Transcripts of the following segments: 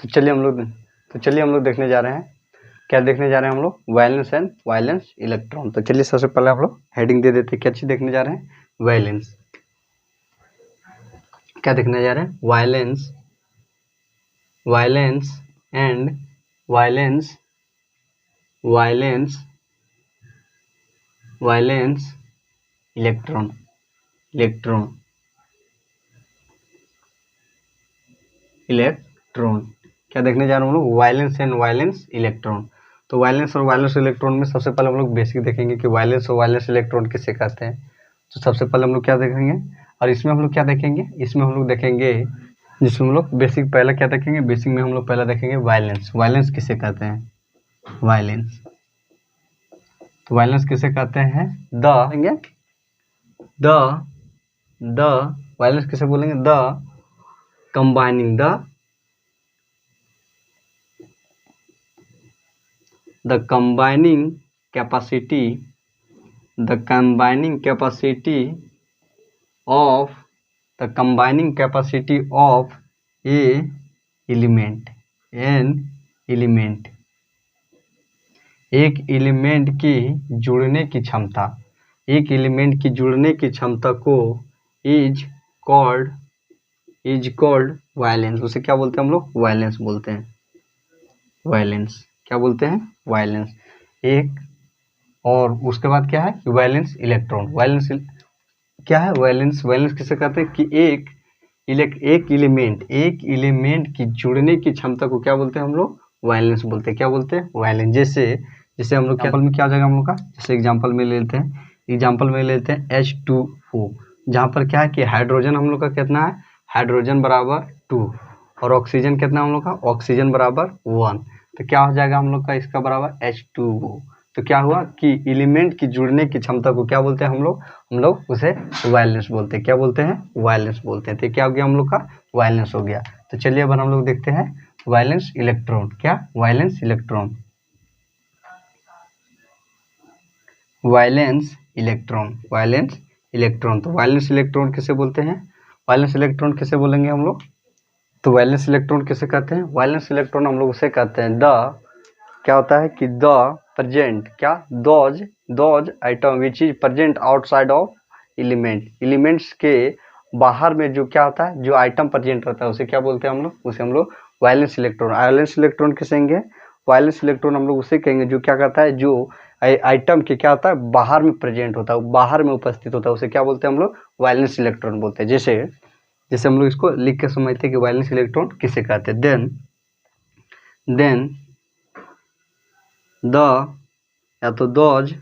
तो चलिए हम लोग देखने जा रहे हैं, क्या देखने जा रहे हैं हम लोग, वैलेंस एंड वायलेंस इलेक्ट्रॉन। तो चलिए सबसे पहले हम लोग हेडिंग दे देते हैं, क्या चीज देखने जा रहे हैं, वैलेंस। क्या देखने जा रहे हैं, violence, violence and violence, violence, violence electron, electron, electron. क्या देखने जा रहे हैं हम लोग, वायलेंस एंड वायलेंस इलेक्ट्रॉन। तो वायलेंस और वायलेंस इलेक्ट्रॉन में सबसे पहले हम लोग बेसिक देखेंगे कि वायलेंस और वायलेंस इलेक्ट्रॉन किसे कहते हैं। तो सबसे पहले हम लोग क्या देखेंगे, और इसमें हम लोग क्या देखेंगे, इसमें हम लोग देखेंगे, जिसमें हम लोग बेसिक पहले क्या देखेंगे, बेसिक में हम लोग पहले देखेंगे वायलेंस। वायलेंस किसे कहते हैं, वायलेंस। तो वायलेंस किसे कहते हैं, द वायलेंस किसे बोलेंगे, the combining, the combining capacity of a element, an element, एक एलिमेंट की जुड़ने की क्षमता, एक एलिमेंट की जुड़ने की क्षमता को इज कॉल्ड वायलेंस। उसे क्या बोलते हैं हम लोग, वायलेंस बोलते हैं, वायलेंस। क्या बोलते हैं, वायलेंस। एक और उसके बाद क्या है, वैलेंस इलेक्ट्रॉन। वैलेंस क्या है, वैलेंस, वैलेंस किसे कहते हैं कि एक एलिमेंट की जुड़ने की क्षमता को क्या बोलते हैं हम लोग, वैलेंस बोलते हैं। क्या बोलते हैं, वैलेंस। जैसे हम लोग एग्जाम्पल में क्या हो जाएगा हम लोग का, जैसे एग्जाम्पल में लेते हैं H2O, जहाँ पर क्या है कि हाइड्रोजन हम लोग का कितना है, हाइड्रोजन बराबर 2, और ऑक्सीजन कितना हम लोग का, ऑक्सीजन बराबर 1। तो क्या हो जाएगा हम लोग का, इसका बराबर H2O। तो क्या हुआ कि एलिमेंट की जुड़ने की क्षमता को क्या बोलते हैं हम लोग उसे वायलेंस बोलते हैं। क्या बोलते हैं, वायलेंस बोलते हैं। तो क्या हो गया हम लोग का, वायलेंस हो गया। तो चलिए अब हम लोग देखते हैं वायलेंस इलेक्ट्रॉन। क्या, violence electron, violence electron, violence electron. तो वायलेंस इलेक्ट्रॉन किसे बोलते हैं, वायलेंस इलेक्ट्रॉन किसे बोलेंगे हम लोग, तो वायलेंस इलेक्ट्रॉन किसे कहते हैं, वायलेंस इलेक्ट्रॉन हम लोग उसे कहते हैं क्या होता है कि द प्रेजेंट, क्या, those item which is present outside of element, elements के बाहर में जो क्या होता है, जो आइटम प्रेजेंट रहता है उसे क्या बोलते हैं हम लोग, उसे हम लोग वायलेंस इलेक्ट्रॉन। वायलेंस इलेक्ट्रॉन किसे कहेंगे, वायलेंस इलेक्ट्रॉन हम लोग उसे कहेंगे जो क्या करता है, जो आइटम के क्या होता है, बाहर में प्रेजेंट होता है, बाहर में उपस्थित होता है, उसे क्या बोलते हैं हम लोग, वायलेंस इलेक्ट्रॉन बोलते हैं। जैसे हम लोग इसको लिख के समझते हैं कि वायलेंस इलेक्ट्रॉन किसे कहते हैं। देन द या तो दोज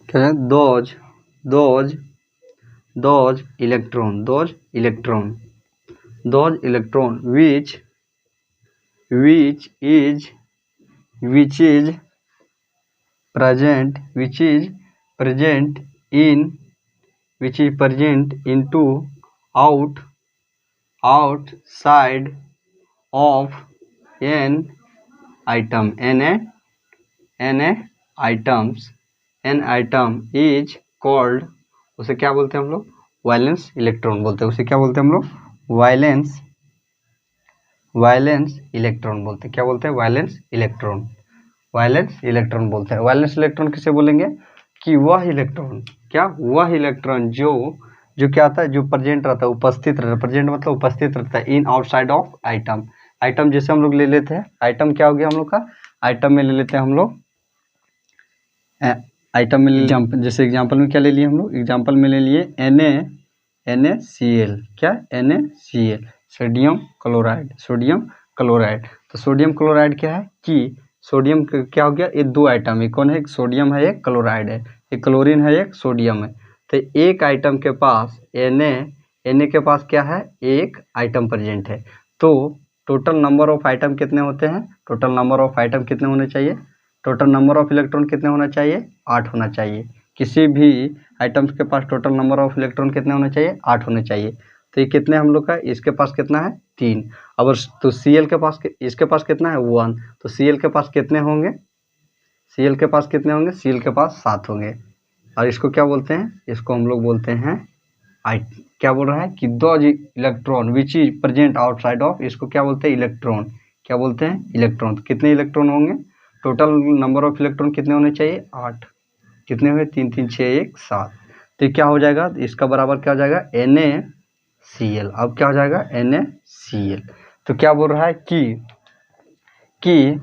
क्या है, those electron which is present into outside of n item, n item is called, उसे क्या बोलते हैं हम लोग, वायलेंस इलेक्ट्रॉन बोलते हैं। उसे क्या बोलते हैं हम लोग, वायलेंस इलेक्ट्रॉन बोलते हैं। क्या बोलते हैं, वायलेंस इलेक्ट्रॉन बोलते हैं। वायलेंस इलेक्ट्रॉन किसे बोलेंगे कि वह इलेक्ट्रॉन, क्या, वह इलेक्ट्रॉन जो क्या आता है, जो प्रेजेंट रहता है, उपस्थित रहता है, प्रेजेंट मतलब उपस्थित रहता है, इन आउटसाइड ऑफ आइटम जैसे हम लोग ले लेते हैं, आइटम क्या हो गया हम लोग का, आइटम में ले लेते हैं हम लोग, आइटम में जैसे एग्जांपल में क्या ले लिए हम लोग, एग्जांपल में ले लिए NaCl, क्या, NaCl, सोडियम क्लोराइड। तो सोडियम क्लोराइड क्या है कि सोडियम क्या हो गया, ये दो आइटम है, कौन है, एक सोडियम है, एक क्लोराइड है, एक क्लोरीन है, एक सोडियम है। तो एक आइटम के पास Na के पास क्या है, एक आइटम प्रेजेंट है। तो टोटल नंबर ऑफ आइटम कितने होते हैं, टोटल नंबर ऑफ आइटम कितने होने चाहिए, टोटल नंबर ऑफ इलेक्ट्रॉन कितने होना चाहिए, 8 होना चाहिए। किसी भी आइटम्स के पास टोटल नंबर ऑफ इलेक्ट्रॉन कितने होने चाहिए, 8 होने चाहिए। तो ये कितने हम लोग का, इसके पास कितना है, 3। अब तो Cl के पास, इसके पास कितना है, 1। तो Cl के पास कितने होंगे, Cl के पास 7 होंगे। और इसको क्या बोलते हैं, इसको हम लोग बोलते हैं आई, क्या बोल रहा है कि the electron which is present outside of, इसको क्या बोलते हैं इलेक्ट्रॉन, क्या बोलते हैं इलेक्ट्रॉन। तो कितने इलेक्ट्रॉन होंगे, टोटल नंबर ऑफ इलेक्ट्रॉन कितने होने चाहिए 8, कितने हुए 3 3 6 1 7, तो ये क्या हो जाएगा, इसका बराबर क्या हो जाएगा NaCl। अब क्या हो जाएगा NaCl। तो क्या बोल रहा है कि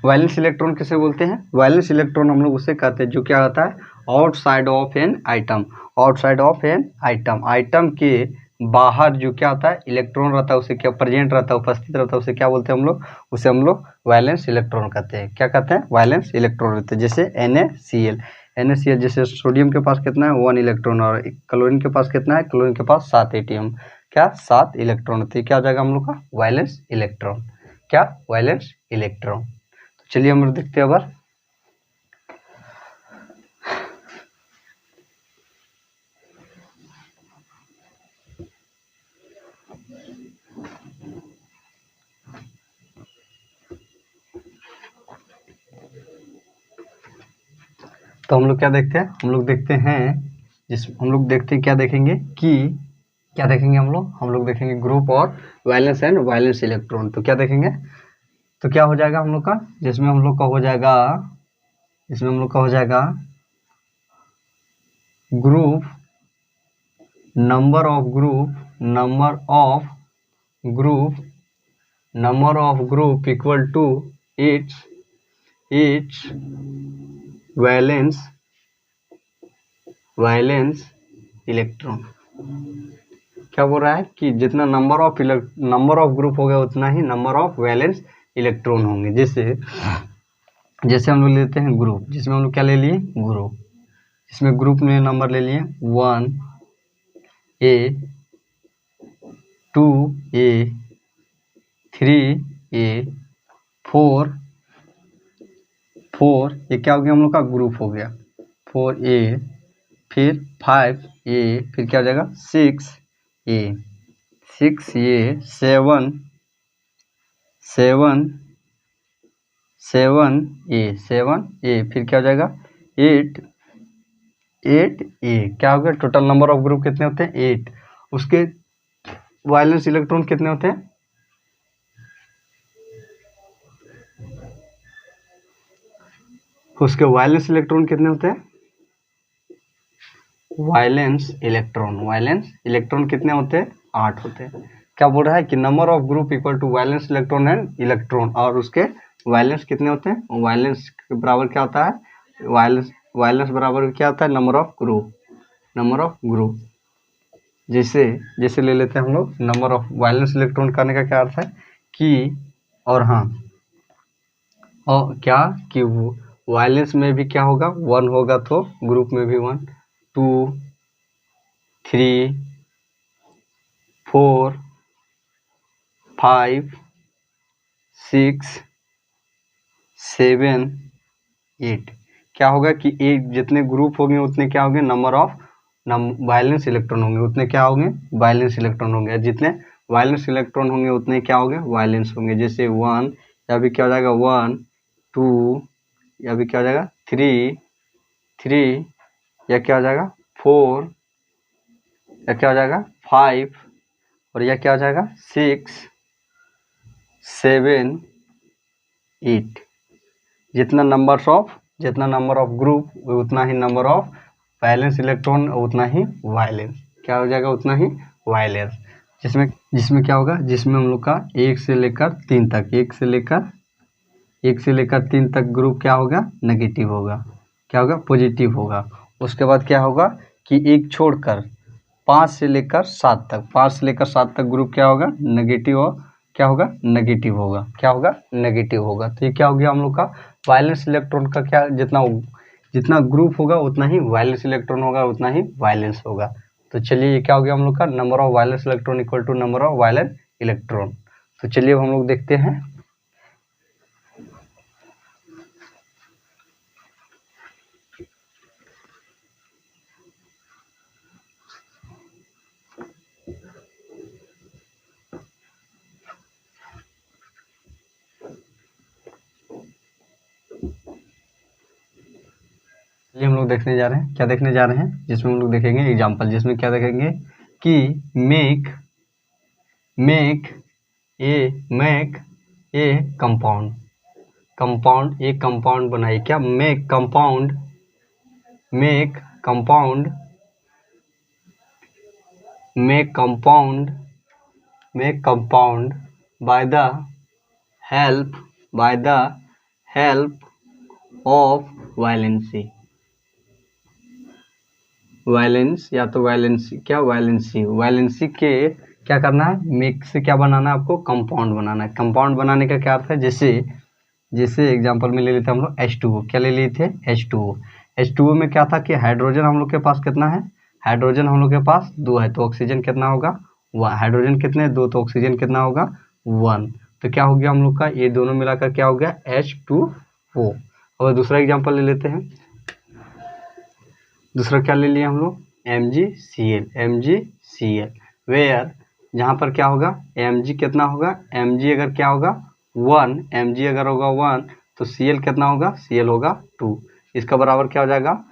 वैलेंस इलेक्ट्रॉन किसे बोलते हैं, वैलेंस इलेक्ट्रॉन हम लोग उसे कहते हैं जो क्या होता है outside of an item, outside of an item, item के बाहर जो क्या होता है इलेक्ट्रॉन रहता है उसे क्या प्रेजेंट रहता है, उपस्थित रहता है, उसे क्या बोलते हैं हम लोग, उसे हम लोग वैलेंस इलेक्ट्रॉन कहते हैं। क्या कहते हैं, वैलेंस इलेक्ट्रॉन रहते हैं। जैसे NaCl, NaCl जैसे सोडियम के पास कितना है 1 इलेक्ट्रॉन, और क्लोरीन के पास कितना है, क्लोरीन के पास 7 एटीएम, क्या 7 इलेक्ट्रॉन होते हैं। क्या हो जाएगा हम लोग का वैलेंस इलेक्ट्रॉन, क्या वैलेंस इलेक्ट्रॉन। तो चलिए हम लोग देखते हैं अब। तो हम लोग क्या देखते हैं, हम लोग देखते हैं हम लोग देखते हैं क्या देखेंगे कि क्या देखेंगे हम लोग देखेंगे ग्रुप और वैलेंस एंड वैलेंस इलेक्ट्रॉन। तो क्या देखेंगे, तो क्या हो जाएगा हम लोग का, जिसमें हम लोग का हो जाएगा, इसमें हम लोग का हो जाएगा group, number of group, number of group, number of group equal to its valence electron. क्या बोल रहा है कि जितना नंबर ऑफ ग्रुप हो गया उतना ही नंबर ऑफ वैलेंस इलेक्ट्रॉन होंगे। जैसे हम लोग लेते हैं ग्रुप, जिसमें हम लोग क्या ले लिए ग्रुप, इसमें ग्रुप में नंबर ले लिए 1A 2A 3A 4 ये क्या हो गया हम लोग का ग्रुप हो गया 4A, फिर 5A, फिर क्या हो जाएगा 6A 7A, फिर क्या हो जाएगा 8A, क्या हो गया, टोटल नंबर ऑफ ग्रुप कितने होते हैं 8। उसके वैलेंस इलेक्ट्रॉन कितने होते हैं, उसके वैलेंस इलेक्ट्रॉन कितने होते हैं, वैलेंस इलेक्ट्रॉन कितने होते हैं 8 होते हैं। क्या बोल रहा है कि number of group equal to valence electron and electron, और उसके वैलेंस कितने होते हैं, वैलेंस के बराबर क्या होता है वैलेंस बराबर क्या होता है नंबर ऑफ ग्रुप। जैसे ले लेते हैं हम लोग नंबर ऑफ वैलेंस इलेक्ट्रॉन करने का क्या अर्थ है कि, और हाँ, और क्या कि वैलेंस में भी क्या होगा 1 होगा तो ग्रुप में भी 1, 2 3 4 5 6 7 8, क्या होगा कि एक जितने ग्रुप होंगे उतने क्या होंगे नंबर ऑफ वैलेंस इलेक्ट्रॉन होंगे, उतने क्या होंगे वैलेंस इलेक्ट्रॉन होंगे, जितने वैलेंस इलेक्ट्रॉन होंगे उतने क्या होंगे वैलेंस होंगे। जैसे 1 या भी क्या हो जाएगा 1 2, या भी क्या हो जाएगा 3 या क्या हो जाएगा 4, या क्या हो जाएगा 5, और यह क्या हो जाएगा 6 7 8। जितना नंबर ऑफ ग्रुप उतना ही नंबर ऑफ वैलेंस इलेक्ट्रॉन, उतना ही वैलेंस, क्या हो जाएगा उतना ही वैलेंस। जिसमें क्या होगा, जिसमें हम लोग का 1 से लेकर 3 तक, 1 से लेकर 3 तक ग्रुप क्या होगा नेगेटिव होगा, क्या होगा पॉजिटिव होगा। उसके बाद क्या होगा कि एक छोड़कर 5 से लेकर 7 तक, 5 से लेकर 7 तक ग्रुप क्या होगा नेगेटिव, और क्या होगा नेगेटिव होगा, क्या होगा नेगेटिव होगा। तो ये क्या हो गया हम लोग का वैलेंस इलेक्ट्रॉन का, क्या जितना ग्रुप होगा उतना ही वैलेंस इलेक्ट्रॉन होगा, उतना ही वैलेंस होगा। तो चलिए ये क्या हो गया हम लोग का number of valence electron equal to number of valence electron. तो चलिए अब हम लोग देखते हैं, लोग देखने जा रहे हैं, क्या देखने जा रहे हैं, जिसमें हम लोग देखेंगे एग्जाम्पल, जिसमें क्या देखेंगे कि मेक ए कंपाउंड एक कंपाउंड बनाइए। क्या make compound by the help of valency या तो वैलेंसी के क्या करना है, मेक से क्या बनाना है आपको, कंपाउंड बनाना है। कंपाउंड बनाने का क्या अर्थ है, जैसे एग्जांपल में ले लेते हैं हम लोग H2O। क्या ले लिए थे, H2O में क्या था कि हाइड्रोजन हम लोग के पास कितना है, हाइड्रोजन हम लोग के पास 2 है, तो ऑक्सीजन कितना होगा 1। हाइड्रोजन कितने 2, तो ऑक्सीजन कितना होगा 1। तो क्या हो गया हम लोग का, ये दोनों मिलाकर क्या हो गया H2O। और दूसरा एग्जाम्पल ले लेते हैं, दूसरा क्या ले लिया हम लोग MgCl वेयर, जहाँ पर क्या होगा Mg कितना होगा, Mg अगर क्या होगा 1, Mg अगर होगा 1 तो Cl कितना होगा, Cl होगा 2। इसका बराबर क्या हो जाएगा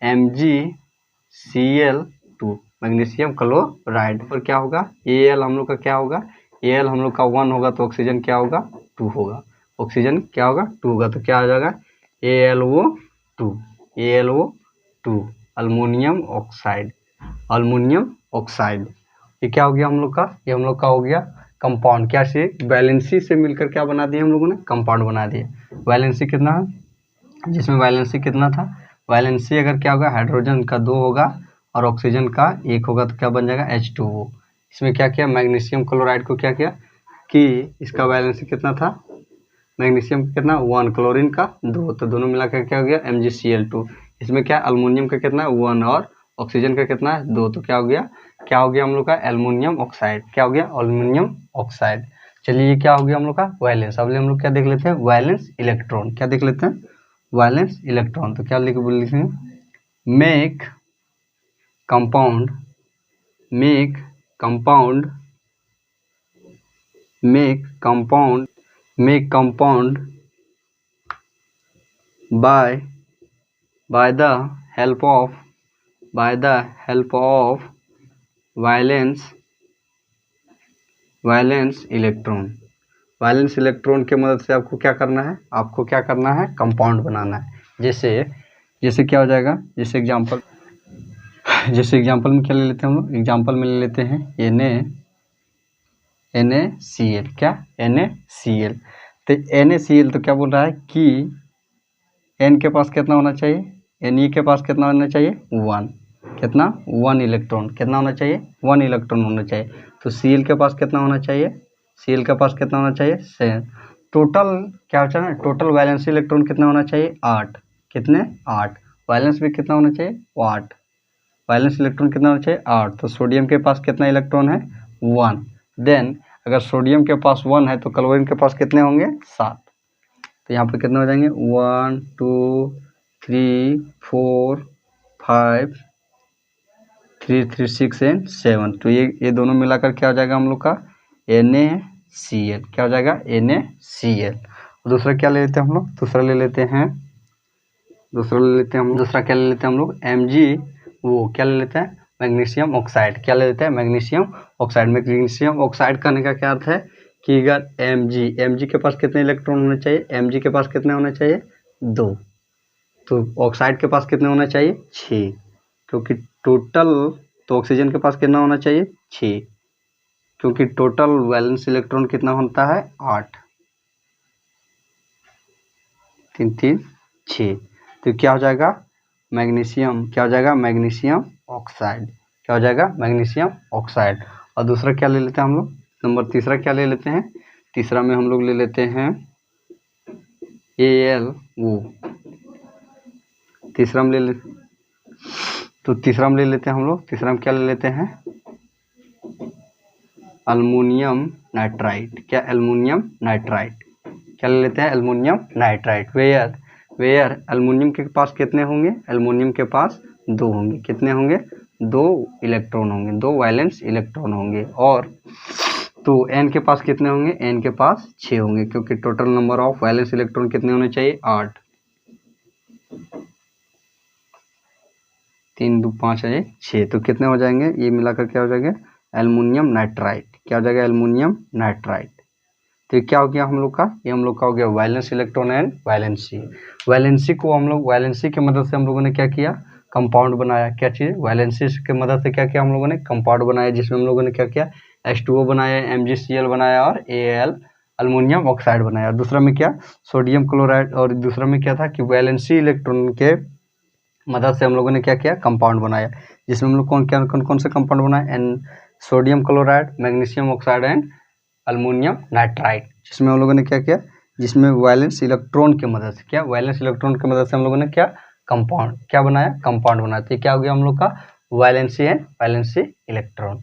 MgCl2 मैग्नीशियम क्लोराइड पर क्या होगा Al हम लोग का क्या होगा, Al हम लोग का 1 होगा तो ऑक्सीजन क्या होगा 2 होगा, ऑक्सीजन क्या होगा 2 होगा, तो क्या आ जाएगा AlO2 अल्मोनियम ऑक्साइड। ये क्या हो गया हम लोग का, ये हम लोग का हो गया कंपाउंड। क्या से वैलेंसी से मिलकर क्या बना दिया हम लोगों ने, कंपाउंड बना दिया। वैलेंसी कितना है, जिसमें वैलेंसी कितना था, वैलेंसी अगर क्या होगा हाइड्रोजन का 2 होगा और ऑक्सीजन का 1 होगा तो क्या बन जाएगा H2O। इसमें क्या किया, मैग्नीशियम क्लोराइड को क्या किया कि इसका वैलेंसी कितना था, मैग्नीशियम कितना 1, क्लोरीन का 2, तो दोनों मिलाकर क्या हो गया MgCl2। इसमें क्या अल्मोनियम का कितना 1 और ऑक्सीजन का कितना है 2, तो क्या हो गया हम लोग का एल्युमिनियम ऑक्साइड। क्या हो गया एल्युमिनियम ऑक्साइड। चलिए ये क्या हो गया हम लोग का वैलेंस। अब हम लोग क्या देख लेते हैं, वैलेंस इलेक्ट्रॉन। क्या देख लेते हैं, वैलेंस इलेक्ट्रॉन। तो क्या लिख बोल लिखते हैं, make compound by the help of valence electron. Valence electron की मदद से आपको क्या करना है, कंपाउंड बनाना है। जैसे क्या हो जाएगा, जैसे एग्जांपल में क्या ले लेते हैं हम लोग, एग्जांपल में ले लेते हैं NaCl। क्या NaCl, तो NaCl तो क्या बोल रहा है कि N के पास कितना होना चाहिए, Ne के पास कितना होना चाहिए 1, कितना 1 इलेक्ट्रॉन, कितना होना चाहिए 1 इलेक्ट्रॉन होना चाहिए। तो Cl के पास कितना होना चाहिए, Cl के पास कितना होना चाहिए 7। टोटल क्या होता है, टोटल वैलेंस इलेक्ट्रॉन कितना होना चाहिए 8, कितने 8। वैलेंस भी कितना होना चाहिए 8, वैलेंस इलेक्ट्रॉन कितना होना चाहिए 8। तो सोडियम के पास कितना इलेक्ट्रॉन है 1। देन अगर सोडियम के पास 1 है तो क्लोरीन के पास कितने होंगे 7। तो यहाँ पर कितने हो जाएंगे 1 2 3 4 5 3 3 6 एंड 7। तो ये दोनों मिलाकर क्या हो जाएगा हम लोग का NaCl। क्या हो जाएगा NaCl। दूसरा क्या ले लेते हैं हम लोग, दूसरा क्या ले लेते हैं हम लोग Mg, वो क्या ले लेते हैं मैग्नीशियम ऑक्साइड। क्या ले लेते हैं मैग्नीशियम ऑक्साइड। मैग्नीशियम ऑक्साइड करने का क्या अर्थ है कि अगर Mg के पास कितने इलेक्ट्रॉन होने चाहिए, Mg के पास कितने होना चाहिए 2, तो ऑक्साइड के पास कितने होना चाहिए 6, क्योंकि टोटल तो ऑक्सीजन के पास कितना होना चाहिए 6, क्योंकि टोटल वैलेंस इलेक्ट्रॉन कितना होता है 8, 3 3 6। तो क्या हो जाएगा मैग्नीशियम, क्या हो जाएगा मैग्नीशियम ऑक्साइड। क्या हो जाएगा मैग्नीशियम ऑक्साइड। और दूसरा क्या ले लेते हैं हम लोग, नंबर तीसरा क्या ले लेते हैं, तीसरा में हम लोग ले लेते हैं AlO। तीसरा में ले लेते हैं हम लोग, तीसरा में क्या ले लेते हैं अल्मोनियम नाइट्राइड। क्या एल्युमिनियम नाइट्राइड, क्या ले लेते हैं एल्युमिनियम नाइट्राइड। वेयर एल्युमिनियम के पास कितने होंगे, एल्युमिनियम के पास 2 होंगे, कितने होंगे 2 इलेक्ट्रॉन होंगे, 2 वैलेंस इलेक्ट्रॉन होंगे। और तो N के पास कितने होंगे, N के पास 6 होंगे, क्योंकि total number of valence electron कितने होने चाहिए 8। 3 2 5 है 6, तो कितने हो जाएंगे ये मिलाकर क्या हो जाएगा एल्युमिनियम नाइट्राइड। क्या हो जाएगा एल्युमिनियम नाइट्राइड। तो ये क्या हो गया हम लोग का, ये हम लोग का हो गया valence electron and valency. Valency को हम लोग वैलेंसी की मदद से हम लोगों ने क्या किया कंपाउंड बनाया। क्या चीज़ वैलेंसी की मदद से क्या किया हम लोगों ने कंपाउंड बनाया, जिसमें हम लोगों ने क्या किया H2O बनाया, MgCl बनाया और Al अल्मोनियम ऑक्साइड बनाया। दूसरा में क्या सोडियम क्लोराइड, और दूसरा में क्या था कि वैलेंसी इलेक्ट्रॉन के मदद से हम लोगों ने क्या किया कंपाउंड बनाया, जिसमें हम लोग कौन से कंपाउंड बनाए sodium chloride, magnesium oxide and aluminium nitride, जिसमें हम लोगों ने क्या किया जिसमें वैलेंस इलेक्ट्रॉन की मदद से वैलेंस इलेक्ट्रॉन की मदद से हम लोगों ने क्या कंपाउंड बनाया। तो क्या हो गया हम लोग का वैलेंसी एंड वैलेंसी इलेक्ट्रॉन।